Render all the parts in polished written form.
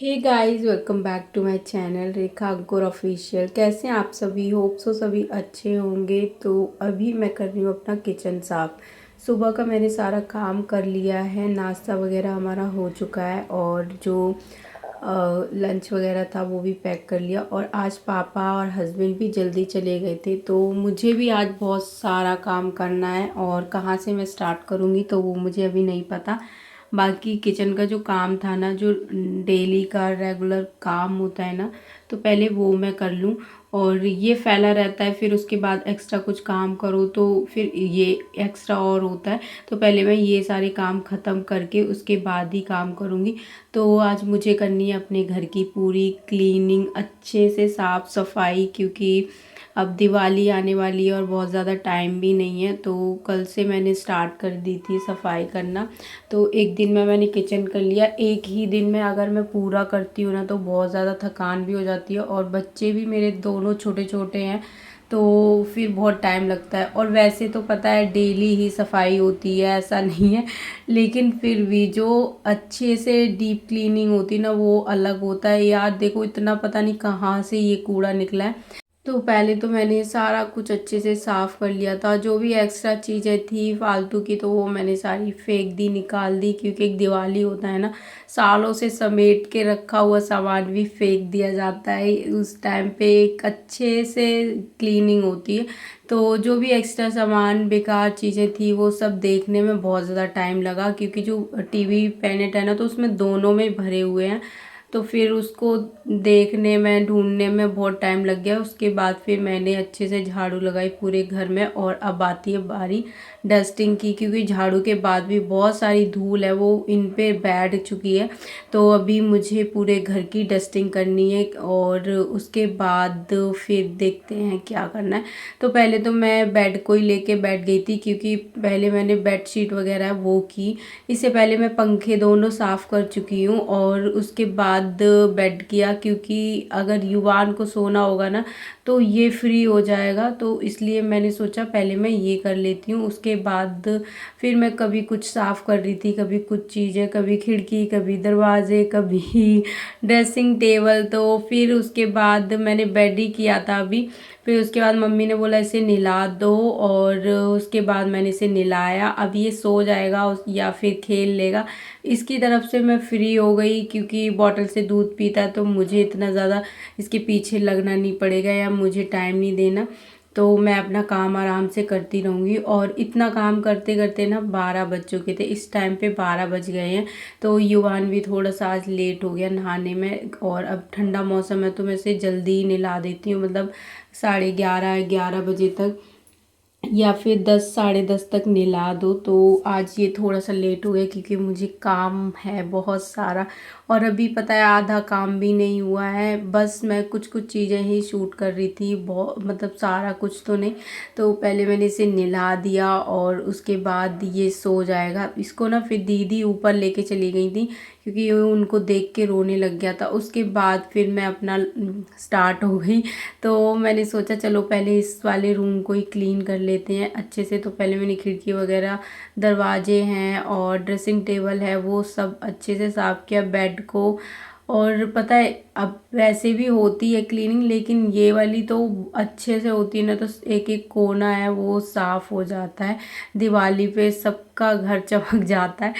Hey guys, welcome back to my channel Rekha Aggor official. कैसे हैं आप सभी? होप सो सभी अच्छे होंगे। तो अभी मैं कर रही हूँ अपना किचन साफ़। सुबह का मैंने सारा काम कर लिया है, नाश्ता वगैरह हमारा हो चुका है और जो लंच वगैरह था वो भी पैक कर लिया। और आज पापा और हस्बैंड भी जल्दी चले गए थे, तो मुझे भी आज बहुत सारा काम करना है और कहाँ से मैं स्टार्ट करूँगी तो वो मुझे अभी नहीं पता। बाकी किचन का जो काम था ना, जो डेली का रेगुलर काम होता है ना, तो पहले वो मैं कर लूँ। और ये फैला रहता है, फिर उसके बाद एक्स्ट्रा कुछ काम करो तो फिर ये एक्स्ट्रा और होता है। तो पहले मैं ये सारे काम ख़त्म करके उसके बाद ही काम करूँगी। तो आज मुझे करनी है अपने घर की पूरी क्लीनिंग, अच्छे से साफ़ सफाई, क्योंकि अब दिवाली आने वाली है और बहुत ज़्यादा टाइम भी नहीं है। तो कल से मैंने स्टार्ट कर दी थी सफाई करना। तो एक दिन में मैंने किचन कर लिया। एक ही दिन में अगर मैं पूरा करती हूँ ना तो बहुत ज़्यादा थकान भी हो जाती है, और बच्चे भी मेरे दोनों छोटे छोटे हैं तो फिर बहुत टाइम लगता है। और वैसे तो पता है डेली ही सफाई होती है, ऐसा नहीं है, लेकिन फिर भी जो अच्छे से डीप क्लीनिंग होती है ना वो अलग होता है। यार देखो, इतना पता नहीं कहाँ से ये कूड़ा निकला है। तो पहले तो मैंने सारा कुछ अच्छे से साफ़ कर लिया था। जो भी एक्स्ट्रा चीज़ें थी फालतू की तो वो मैंने सारी फेंक दी, निकाल दी, क्योंकि एक दिवाली होता है ना, सालों से समेट के रखा हुआ सामान भी फेंक दिया जाता है। उस टाइम पे एक अच्छे से क्लीनिंग होती है। तो जो भी एक्स्ट्रा सामान बेकार चीज़ें थी वो सब देखने में बहुत ज़्यादा टाइम लगा, क्योंकि जो टीवी पैनेट है ना तो उसमें दोनों में भरे हुए हैं। तो फिर उसको देखने में, ढूंढने में बहुत टाइम लग गया। उसके बाद फिर मैंने अच्छे से झाड़ू लगाई पूरे घर में। और अब आती है बारी डस्टिंग की, क्योंकि झाड़ू के बाद भी बहुत सारी धूल है वो इन पे बैठ चुकी है। तो अभी मुझे पूरे घर की डस्टिंग करनी है और उसके बाद फिर देखते हैं क्या करना है। तो पहले तो मैं बेड को ही लेके बैठ गई थी, क्योंकि पहले मैंने बेड शीट वगैरह वो की। इससे पहले मैं पंखे दोनों साफ़ कर चुकी हूँ और उसके बाद बेड किया, क्योंकि अगर युवान को सोना होगा ना तो ये फ्री हो जाएगा। तो इसलिए मैंने सोचा पहले मैं ये कर लेती हूँ। उसके बाद फिर मैं कभी कुछ साफ़ कर रही थी, कभी कुछ चीज़ें, कभी खिड़की, कभी दरवाजे, कभी ड्रेसिंग टेबल। तो फिर उसके बाद मैंने बेड ही किया था अभी। फिर उसके बाद मम्मी ने बोला इसे नहला दो, और उसके बाद मैंने इसे नहलाया। अब ये सो जाएगा या फिर खेल लेगा। इसकी तरफ से मैं फ्री हो गई, क्योंकि बॉटल से दूध पीता है तो मुझे इतना ज़्यादा इसके पीछे लगना नहीं पड़ेगा या मुझे टाइम नहीं देना। तो मैं अपना काम आराम से करती रहूँगी। और इतना काम करते करते ना 12 बज चुके थे। इस टाइम पे 12 बज गए हैं। तो युवान भी थोड़ा सा आज लेट हो गया नहाने में, और अब ठंडा मौसम है तो मैं इसे जल्दी ही नहला देती हूँ, मतलब 11:30 बजे तक, या फिर 10 साढ़े 10 तक नहला दो। तो आज ये थोड़ा सा लेट हो गया क्योंकि मुझे काम है बहुत सारा। और अभी पता है आधा काम भी नहीं हुआ है, बस मैं कुछ कुछ चीज़ें ही शूट कर रही थी, बहुत मतलब सारा कुछ तो नहीं। तो पहले मैंने इसे नहला दिया और उसके बाद ये सो जाएगा। इसको ना फिर दीदी ऊपर लेके चली गई थी, क्योंकि ये उनको देख के रोने लग गया था। उसके बाद फिर मैं अपना स्टार्ट हो गई। तो मैंने सोचा चलो पहले इस वाले रूम को ही क्लीन कर लेते हैं अच्छे से। तो पहले मैंने खिड़की वगैरह, दरवाजे हैं और ड्रेसिंग टेबल है वो सब अच्छे से साफ़ किया, बेड को। और पता है अब वैसे भी होती है क्लीनिंग, लेकिन ये वाली तो अच्छे से होती है ना, तो एक एक कोना है वो साफ़ हो जाता है। दिवाली पे सबका घर चमक जाता है।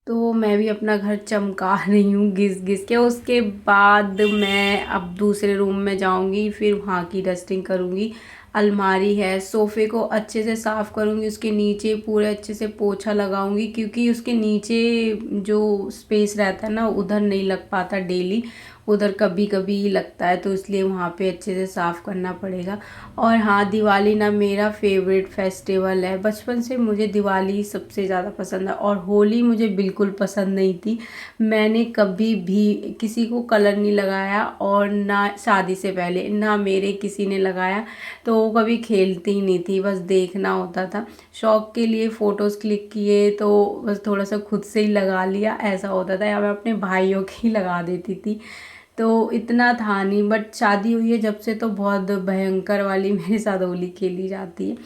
तो मैं भी अपना घर चमका रही हूँ घिस घिस के। उसके बाद मैं अब दूसरे रूम में जाऊँगी, फिर वहाँ की डस्टिंग करूँगी। अलमारी है, सोफ़े को अच्छे से साफ़ करूँगी, उसके नीचे पूरे अच्छे से पोछा लगाऊँगी, क्योंकि उसके नीचे जो स्पेस रहता है ना उधर नहीं लग पाता डेली, उधर कभी कभी ही लगता है। तो इसलिए वहाँ पे अच्छे से साफ़ करना पड़ेगा। और हाँ, दिवाली ना मेरा फेवरेट फेस्टिवल है। बचपन से मुझे दिवाली सबसे ज़्यादा पसंद है, और होली मुझे बिल्कुल पसंद नहीं थी। मैंने कभी भी किसी को कलर नहीं लगाया, और ना शादी से पहले ना मेरे किसी ने लगाया। तो वो कभी खेलती ही नहीं थी, बस देखना होता था। शौक के लिए फ़ोटोज़ क्लिक किए तो बस थोड़ा सा खुद से ही लगा लिया, ऐसा होता था। या मैं अपने भाइयों की लगा देती थी। तो इतना था नहीं, बट शादी हुई है जब से तो बहुत भयंकर वाली मेरे साथ होली खेली जाती है।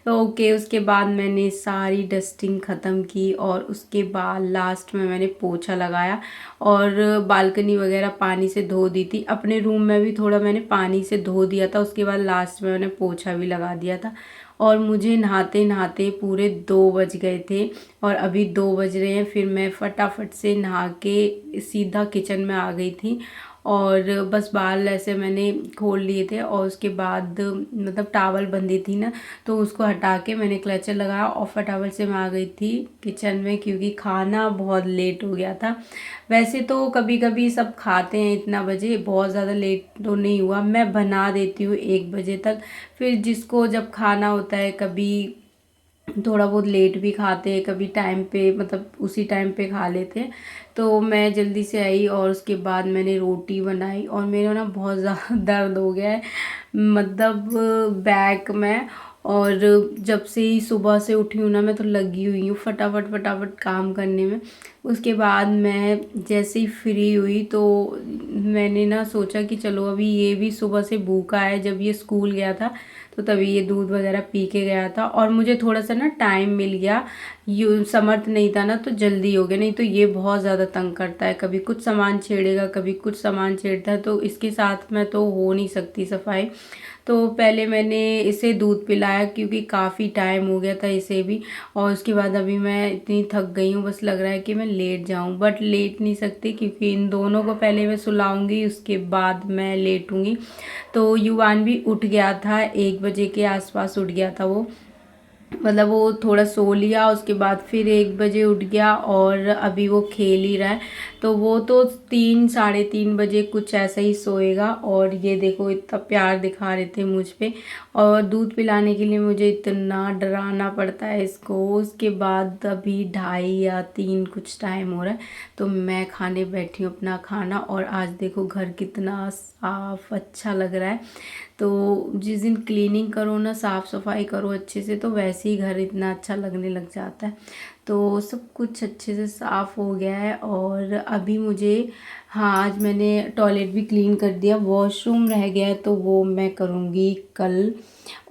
तो ओके, उसके बाद मैंने सारी डस्टिंग ख़त्म की और उसके बाद लास्ट में मैंने पोछा लगाया और बालकनी वगैरह पानी से धो दी थी। अपने रूम में भी थोड़ा मैंने पानी से धो दिया था, उसके बाद लास्ट में मैंने पोछा भी लगा दिया था। और मुझे नहाते नहाते पूरे 2 बज गए थे और अभी 2 बज रहे हैं। फिर मैं फटाफट से नहा के सीधा किचन में आ गई थी और बस बाल ऐसे मैंने खोल लिए थे और उसके बाद मतलब टावल बंधी थी ना, तो उसको हटा के मैंने क्लचर लगाया और फटाफट से मैं आ गई थी किचन में, क्योंकि खाना बहुत लेट हो गया था। वैसे तो कभी कभी सब खाते हैं इतना बजे, बहुत ज़्यादा लेट तो नहीं हुआ, मैं बना देती हूँ 1 बजे तक। फिर जिसको जब खाना होता है, कभी थोड़ा बहुत लेट भी खाते हैं, कभी टाइम पे मतलब उसी टाइम पे खा लेते हैं। तो मैं जल्दी से आई और उसके बाद मैंने रोटी बनाई और मेरा ना बहुत ज़्यादा दर्द हो गया है मतलब बैक में। और जब से ही सुबह से उठी हूँ ना, मैं तो लगी हुई हूँ फटाफट फटाफट काम करने में। उसके बाद मैं जैसे ही फ्री हुई तो मैंने ना सोचा कि चलो अभी ये भी सुबह से भूखा है, जब ये स्कूल गया था तो तभी ये दूध वगैरह पी के गया था और मुझे थोड़ा सा ना टाइम मिल गया, यू समर्थ नहीं था ना तो जल्दी हो गया। नहीं तो ये बहुत ज़्यादा तंग करता है, कभी कुछ सामान छेड़ेगा कभी कुछ सामान छेड़ता है, तो इसके साथ में तो हो नहीं सकती सफाई। तो पहले मैंने इसे दूध पिलाया क्योंकि काफ़ी टाइम हो गया था इसे भी। और उसके बाद अभी मैं इतनी थक गई हूँ, बस लग रहा है कि मैं लेट जाऊँ, बट लेट नहीं सकती क्योंकि इन दोनों को पहले मैं सुलाऊंगी उसके बाद मैं लेटूंगी। तो युवान भी उठ गया था, 1 बजे के आसपास उठ गया था वो, मतलब वो थोड़ा सो लिया उसके बाद फिर 1 बजे उठ गया और अभी वो खेल ही रहा है। तो वो तो 3 साढ़े 3 बजे कुछ ऐसा ही सोएगा। और ये देखो इतना प्यार दिखा रहे थे मुझ पे, और दूध पिलाने के लिए मुझे इतना डराना पड़ता है इसको। उसके बाद अभी 2:30 या 3 कुछ टाइम हो रहा है, तो मैं खाने बैठी हूँ अपना खाना। और आज देखो घर कितना साफ अच्छा लग रहा है। तो जिस दिन क्लीनिंग करो ना, साफ़ सफाई करो अच्छे से, तो वैसे ही घर इतना अच्छा लगने लग जाता है। तो सब कुछ अच्छे से साफ़ हो गया है। और अभी मुझे, हाँ, आज मैंने टॉयलेट भी क्लीन कर दिया, वॉशरूम रह गया है तो वो मैं करूँगी कल।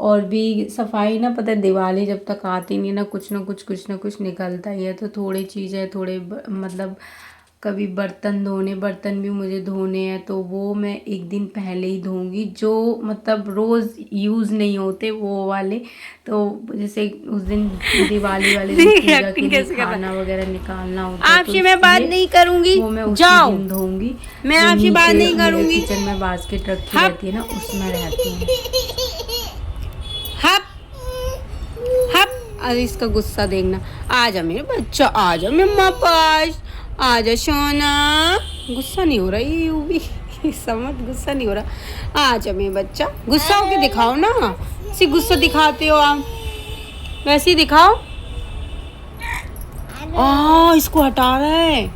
और भी सफाई ना, पता है दिवाली जब तक आती नहीं ना, कुछ ना कुछ निकलता ही है। तो थोड़ी चीज़ें थोड़े मतलब कभी बर्तन भी मुझे धोने हैं, तो वो मैं 1 दिन पहले ही धोऊंगी, जो मतलब रोज़ यूज़ नहीं होते वो वाले। तो जैसे उस दिन दिवाली वाले दिन पूजा के लिए खाना वगैरह निकालना होता है, तो आपसे मैं बात नहीं करूंगी, वो मैं उसी जाओ। दिन धोऊंगी। मैं जो आपसे बात नीचे नहीं मेरे करूंगी। किचन में बास्केट रखी हप रहती है ना, उसमें रहती हैं। हप हप। अरे इसका गुस्सा देखना। आजा मेरे बच्चा, आजा मम्मा पास, आजा सोना। गुस्सा नहीं हो रहा ये यूं भी समझ, गुस्सा नहीं हो रहा। आजा मेरे बच्चा, गुस्सा होके दिखाओ ना। सी गुस्सा दिखाते हो आप, वैसे ही दिखाओ। इसको हटा रहा है,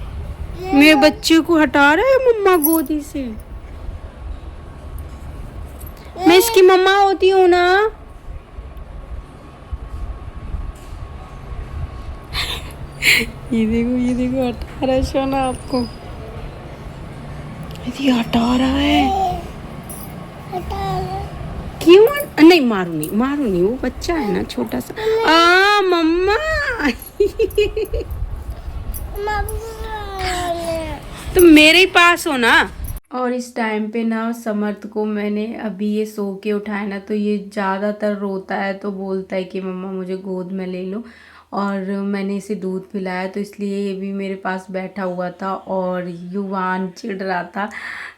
मेरे बच्चे को हटा रहा है मम्मा गोदी से। मैं इसकी मम्मा होती हूँ ना। ये देखो हटा रहा है सोना आपको, ये हटा रहा है। क्यों? नहीं, मारू नहीं, वो बच्चा है ना छोटा सा। मम्मा तुम मेरे ही पास हो ना। और इस टाइम पे ना समर्थ को मैंने अभी ये सो के उठाया ना, तो ये ज़्यादातर रोता है, तो बोलता है कि मम्मा मुझे गोद में ले लो। और मैंने इसे दूध पिलाया तो इसलिए ये भी मेरे पास बैठा हुआ था। और युवान चिढ़ रहा था,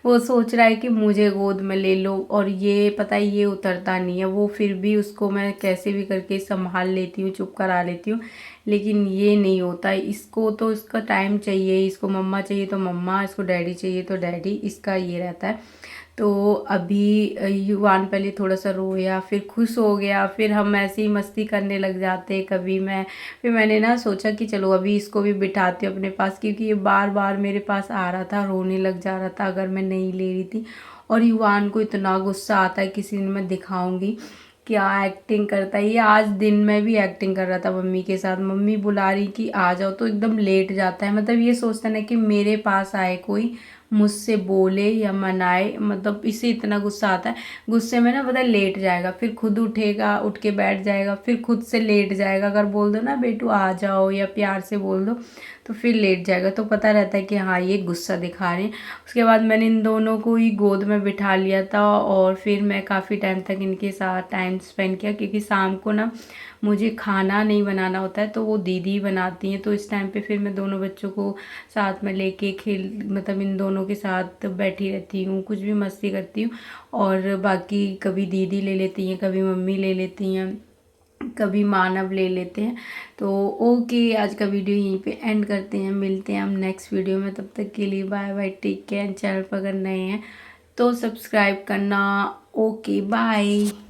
वो सोच रहा है कि मुझे गोद में ले लो, और ये पता है ये उतरता नहीं है, वो फिर भी उसको मैं कैसे भी करके संभाल लेती हूँ, चुप करा लेती हूँ, लेकिन ये नहीं होता। इसको तो इसका टाइम चाहिए, इसको मम्मा चाहिए तो मम्मा, इसको डैडी चाहिए तो डैडी, इसका ये रहता है। तो अभी युवान पहले थोड़ा सा रोया, फिर खुश हो गया, फिर हम ऐसे ही मस्ती करने लग जाते कभी मैं। फिर मैंने ना सोचा कि चलो अभी इसको भी बिठाती हूँ अपने पास, क्योंकि ये बार बार मेरे पास आ रहा था, रोने लग जा रहा था अगर मैं नहीं ले रही थी। और युवान को इतना गुस्सा आता है, किसी दिन मैं दिखाऊंगी क्या एक्टिंग करता है ये। आज दिन में भी एक्टिंग कर रहा था मम्मी के साथ, मम्मी बुला रही कि आ जाओ तो एकदम लेट जाता है, मतलब ये सोचता है ना कि मेरे पास आए कोई, मुझसे बोले या मनाए, मतलब इसे इतना गुस्सा आता है। गुस्से में ना पता है लेट जाएगा, फिर खुद उठेगा, उठ के बैठ जाएगा, फिर खुद से लेट जाएगा। अगर बोल दो ना बेटू आ जाओ या प्यार से बोल दो तो फिर लेट जाएगा, तो पता रहता है कि हाँ ये गुस्सा दिखा रहे हैं। उसके बाद मैंने इन दोनों को ही गोद में बिठा लिया था और फिर मैं काफ़ी टाइम तक इनके साथ टाइम स्पेंड किया, क्योंकि शाम को ना मुझे खाना नहीं बनाना होता है, तो वो दीदी बनाती हैं। तो इस टाइम पे फिर मैं दोनों बच्चों को साथ में लेके खेल, मतलब इन दोनों के साथ बैठी रहती हूँ, कुछ भी मस्ती करती हूँ। और बाकी कभी दीदी ले लेती हैं, कभी मम्मी ले लेती हैं, कभी मानव ले लेते हैं। तो ओके, आज का वीडियो यहीं पे एंड करते हैं, मिलते हैं हम नेक्स्ट वीडियो में। तब तक के लिए bye bye, take care. Channel पर अगर नए हैं तो सब्सक्राइब करना। Okay bye.